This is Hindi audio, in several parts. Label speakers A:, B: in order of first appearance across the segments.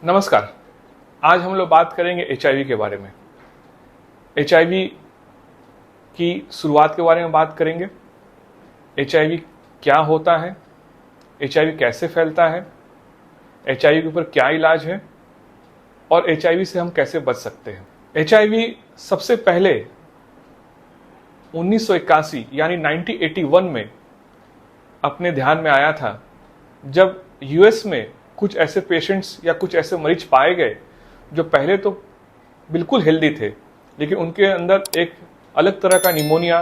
A: नमस्कार। आज हम लोग बात करेंगे एचआईवी के बारे में। एचआईवी की शुरुआत के बारे में बात करेंगे। एचआईवी क्या होता है, एचआईवी कैसे फैलता है, एचआईवी के ऊपर क्या इलाज है और एचआईवी से हम कैसे बच सकते हैं। एचआईवी सबसे पहले 1981 यानी 1981 में अपने ध्यान में आया था, जब यूएस में कुछ ऐसे पेशेंट्स या कुछ ऐसे मरीज पाए गए जो पहले तो बिल्कुल हेल्दी थे, लेकिन उनके अंदर एक अलग तरह का निमोनिया,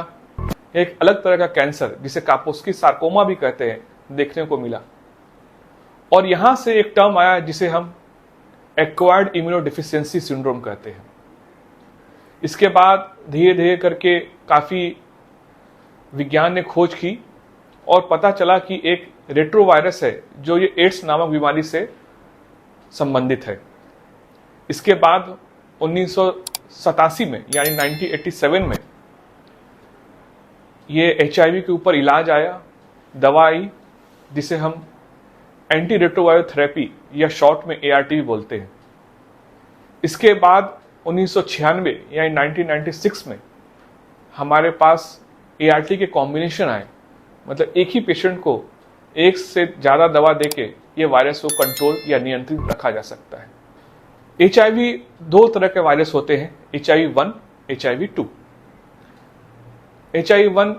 A: एक अलग तरह का कैंसर जिसे कापोस्की सार्कोमा भी कहते हैं, देखने को मिला। और यहां से एक टर्म आया जिसे हम एक्वायर्ड इम्यूनोडेफिशिएंसी सिंड्रोम कहते हैं। इसके बाद धीरे धीरे करके काफी विज्ञान ने खोज की और पता चला कि एक रेट्रोवायरस है जो ये एड्स नामक बीमारी से संबंधित है। इसके बाद 1987 में यानी 1987 में ये एचआईवी के ऊपर इलाज आया, दवा आई, जिसे हम एंटी रेट्रोवायरल थेरेपी या शॉर्ट में एआरटी बोलते हैं। इसके बाद 1996 यानी 1996 में हमारे पास एआरटी के कॉम्बिनेशन आए, मतलब एक ही पेशेंट को एक से ज़्यादा दवा देके ये वायरस को कंट्रोल या नियंत्रित रखा जा सकता है। एचआईवी दो तरह के वायरस होते हैं, एचआईवी 1, एचआईवी 2। एचआईवी 1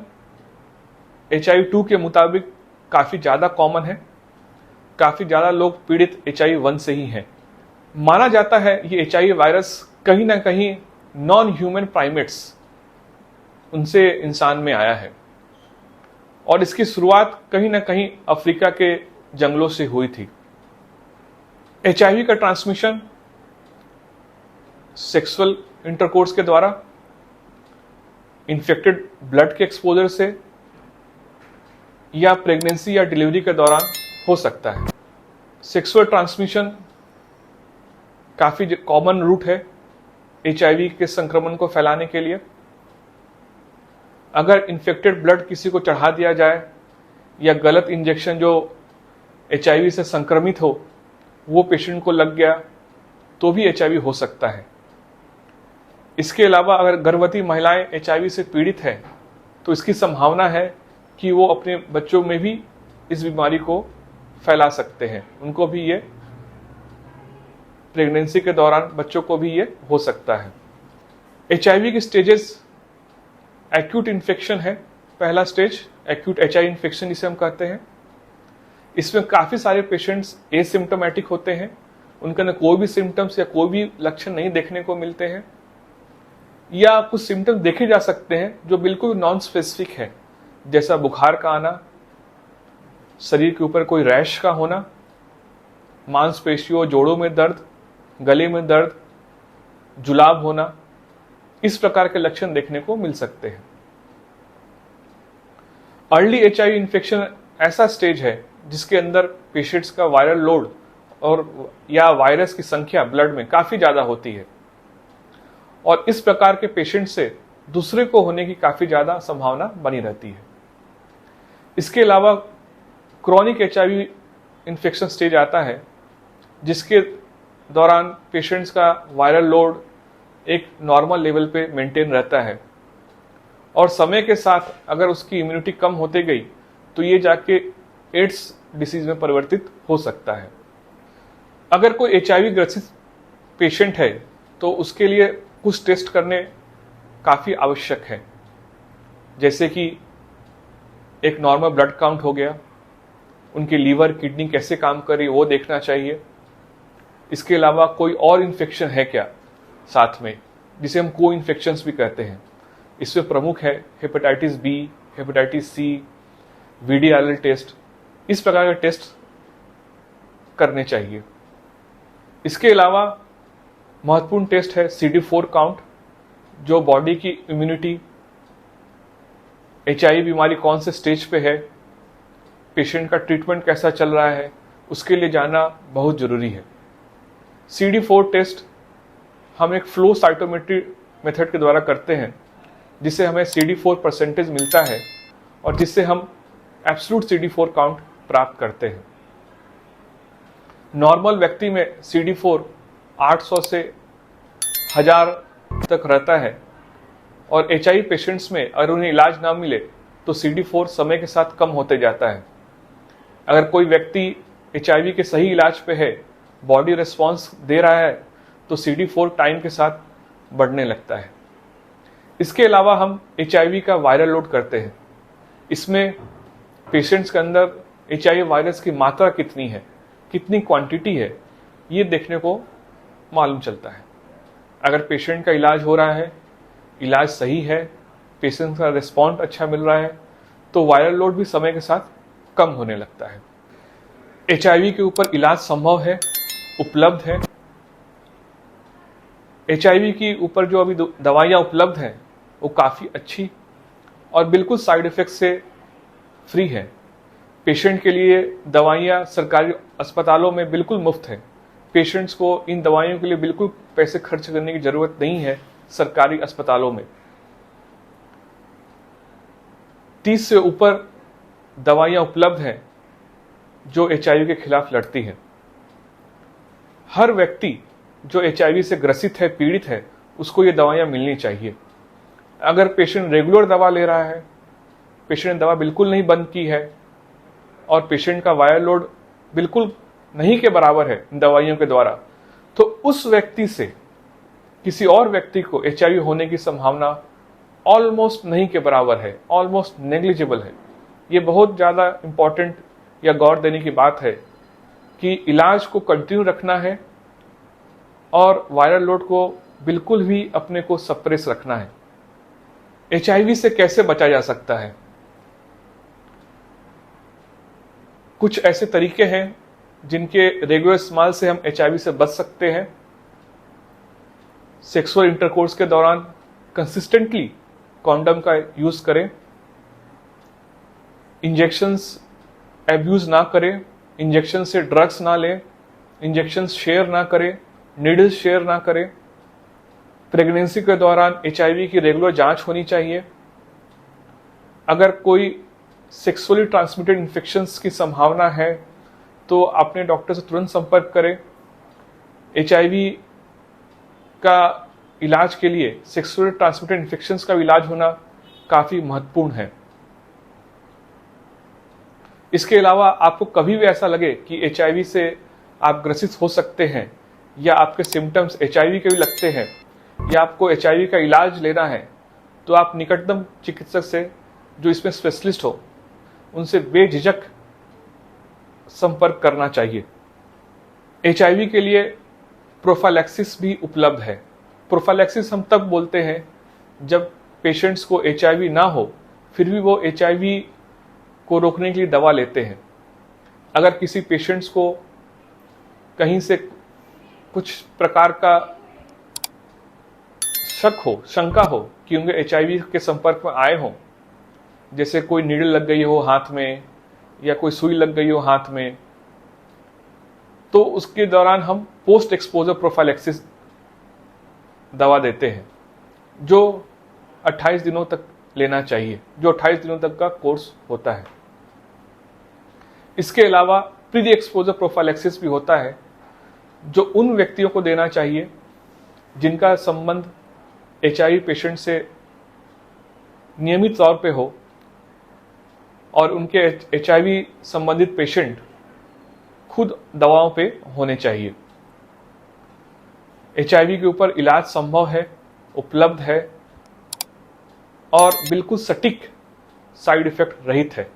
A: एचआईवी 2 के मुताबिक काफ़ी ज़्यादा कॉमन है, काफ़ी ज़्यादा लोग पीड़ित एचआईवी 1 से ही हैं। माना जाता है ये एचआईवी वायरस कहीं ना कहीं नॉन ह्यूमन प्राइमेट्स उनसे इंसान में आया है और इसकी शुरुआत कहीं ना कहीं अफ्रीका के जंगलों से हुई थी। एचआईवी का ट्रांसमिशन सेक्सुअल इंटरकोर्स के द्वारा, इन्फेक्टेड ब्लड के एक्सपोजर से या प्रेगनेंसी या डिलीवरी के दौरान हो सकता है। सेक्सुअल ट्रांसमिशन काफी कॉमन रूट है एचआईवी के संक्रमण को फैलाने के लिए। अगर इन्फेक्टेड ब्लड किसी को चढ़ा दिया जाए या गलत इंजेक्शन जो एचआईवी से संक्रमित हो वो पेशेंट को लग गया तो भी एचआईवी हो सकता है। इसके अलावा अगर गर्भवती महिलाएं एचआईवी से पीड़ित है तो इसकी संभावना है कि वो अपने बच्चों में भी इस बीमारी को फैला सकते हैं, उनको भी ये प्रेगनेंसी के दौरान बच्चों को भी ये हो सकता है। एचआईवी के स्टेजेस एक्यूट इन्फेक्शन है पहला स्टेज, एक्यूट एचआईवी इन्फेक्शन जिसे हम कहते हैं। इसमें काफ़ी सारे पेशेंट्स एसिम्प्टोमेटिक होते हैं, उनके अंदर कोई भी सिम्टम्स या कोई भी लक्षण नहीं देखने को मिलते हैं, या कुछ सिम्टम्स देखे जा सकते हैं जो बिल्कुल नॉन स्पेसिफिक है, जैसा बुखार का आना, शरीर के ऊपर कोई रैश का होना, मांसपेशियों जोड़ों में दर्द, गले में दर्द, जुलाब होना, इस प्रकार के लक्षण देखने को मिल सकते हैं। अर्ली एचआईवी इन्फेक्शन ऐसा स्टेज है जिसके अंदर पेशेंट्स का वायरल लोड और या वायरस की संख्या ब्लड में काफी ज्यादा होती है और इस प्रकार के पेशेंट से दूसरे को होने की काफी ज्यादा संभावना बनी रहती है। इसके अलावा क्रॉनिक एचआईवी इन्फेक्शन स्टेज आता है जिसके दौरान पेशेंट्स का वायरल लोड एक नॉर्मल लेवल पे मेंटेन रहता है और समय के साथ अगर उसकी इम्यूनिटी कम होते गई तो ये जाके एड्स डिसीज में परिवर्तित हो सकता है। अगर कोई एचआईवी ग्रसित पेशेंट है तो उसके लिए कुछ टेस्ट करने काफ़ी आवश्यक है, जैसे कि एक नॉर्मल ब्लड काउंट हो गया, उनकी लीवर किडनी कैसे काम कर रही है वो देखना चाहिए। इसके अलावा कोई और इन्फेक्शन है क्या साथ में, जिसे हम को इन्फेक्शंस भी कहते हैं। इसमें प्रमुख है hepatitis B, hepatitis C, VDRL test, इस प्रकार के टेस्ट करने चाहिए। इसके अलावा महत्वपूर्ण टेस्ट है CD4 काउंट, जो बॉडी की इम्यूनिटी, एचआईवी बीमारी कौन से स्टेज पे है, पेशेंट का ट्रीटमेंट कैसा चल रहा है, उसके लिए जानना बहुत जरूरी है। CD4 टेस्ट हम एक फ्लो साइटोमेट्री मेथड के द्वारा करते हैं, जिससे हमें CD4 परसेंटेज मिलता है और जिससे हम एब्सोल्यूट CD4 काउंट प्राप्त करते हैं। नॉर्मल व्यक्ति में CD4 800 से 1000 तक रहता है और HIV पेशेंट्स में अगर उन्हें इलाज ना मिले तो CD4 समय के साथ कम होते जाता है। अगर कोई व्यक्ति HIV के सही इलाज पे है, बॉडी रिस्पॉन्स दे रहा है, तो CD4 टाइम के साथ बढ़ने लगता है। इसके अलावा हम HIV का वायरल लोड करते हैं। इसमें पेशेंट्स के अंदर HIV वायरस की मात्रा कितनी है, कितनी क्वांटिटी है, ये देखने को मालूम चलता है। अगर पेशेंट का इलाज हो रहा है, इलाज सही है, पेशेंट का रिस्पॉन्स अच्छा मिल रहा है, तो वायरल लोड भी समय के साथ कम होने लगता है। HIV के ऊपर इलाज संभव है, उपलब्ध है। HIV के ऊपर जो अभी दवाइयाँ उपलब्ध हैं वो काफ़ी अच्छी और बिल्कुल साइड इफ़ेक्ट से फ्री है। पेशेंट के लिए दवाइयाँ सरकारी अस्पतालों में बिल्कुल मुफ्त है। पेशेंट्स को इन दवाइयों के लिए बिल्कुल पैसे खर्च करने की ज़रूरत नहीं है सरकारी अस्पतालों में। 30 से ऊपर दवाइयाँ उपलब्ध हैं जो HIV के खिलाफ लड़ती हैं। हर व्यक्ति जो HIV से ग्रसित है, पीड़ित है, उसको ये दवाइयाँ मिलनी चाहिए। अगर पेशेंट रेगुलर दवा ले रहा है, पेशेंट ने दवा बिल्कुल नहीं बंद की है और पेशेंट का वायरल लोड बिल्कुल नहीं के बराबर है इन दवाइयों के द्वारा, तो उस व्यक्ति से किसी और व्यक्ति को HIV होने की संभावना ऑलमोस्ट नहीं के बराबर है, ऑलमोस्ट नेग्लिजिबल है। ये बहुत ज़्यादा इम्पॉर्टेंट या गौर देने की बात है कि इलाज को कंटिन्यू रखना है और वायरल लोड को बिल्कुल भी अपने को सप्रेस रखना है। HIV से कैसे बचा जा सकता है? कुछ ऐसे तरीके हैं जिनके रेगुलर इस्तेमाल से हम HIV से बच सकते हैं। सेक्सुअल इंटरकोर्स के दौरान कंसिस्टेंटली कॉन्डम का यूज करें। इंजेक्शंस एब्यूज ना करें, इंजेक्शन से ड्रग्स ना लें, इंजेक्शन शेयर ना करें, नीडल्स शेयर ना करें। प्रेगनेंसी के दौरान HIV की रेगुलर जांच होनी चाहिए। अगर कोई सेक्सुअली ट्रांसमिटेड इन्फेक्शंस की संभावना है तो अपने डॉक्टर से तुरंत संपर्क करें। HIV का इलाज के लिए सेक्सुअली ट्रांसमिटेड इन्फेक्शंस का इलाज होना काफ़ी महत्वपूर्ण है। इसके अलावा आपको कभी भी ऐसा लगे कि HIV से आप ग्रसित हो सकते हैं या आपके सिम्टम्स HIV के भी लगते हैं या आपको HIV का इलाज लेना है, तो आप निकटतम चिकित्सक से जो इसमें स्पेशलिस्ट हो उनसे बेझिझक संपर्क करना चाहिए। HIV के लिए प्रोफाइलैक्सिस भी उपलब्ध है। प्रोफाइलैक्सिस हम तब बोलते हैं जब पेशेंट्स को HIV ना हो फिर भी वो HIV को रोकने के लिए दवा लेते हैं। अगर किसी पेशेंट्स को कहीं से कुछ प्रकार का शक हो, शंका हो कि उनके HIV के संपर्क में आए हों, जैसे कोई नीडल लग गई हो हाथ में या कोई सुई लग गई हो हाथ में, तो उसके दौरान हम पोस्ट एक्सपोजर प्रोफाइलैक्सिस दवा देते हैं जो 28 दिनों तक लेना चाहिए, जो 28 दिनों तक का कोर्स होता है। इसके अलावा प्री एक्सपोजर प्रोफाइलैक्सिस भी होता है जो उन व्यक्तियों को देना चाहिए जिनका संबंध HIV पेशेंट से नियमित तौर पे हो और उनके HIV संबंधित पेशेंट खुद दवाओं पे होने चाहिए। HIV के ऊपर इलाज संभव है, उपलब्ध है और बिल्कुल सटीक, साइड इफेक्ट रहित है।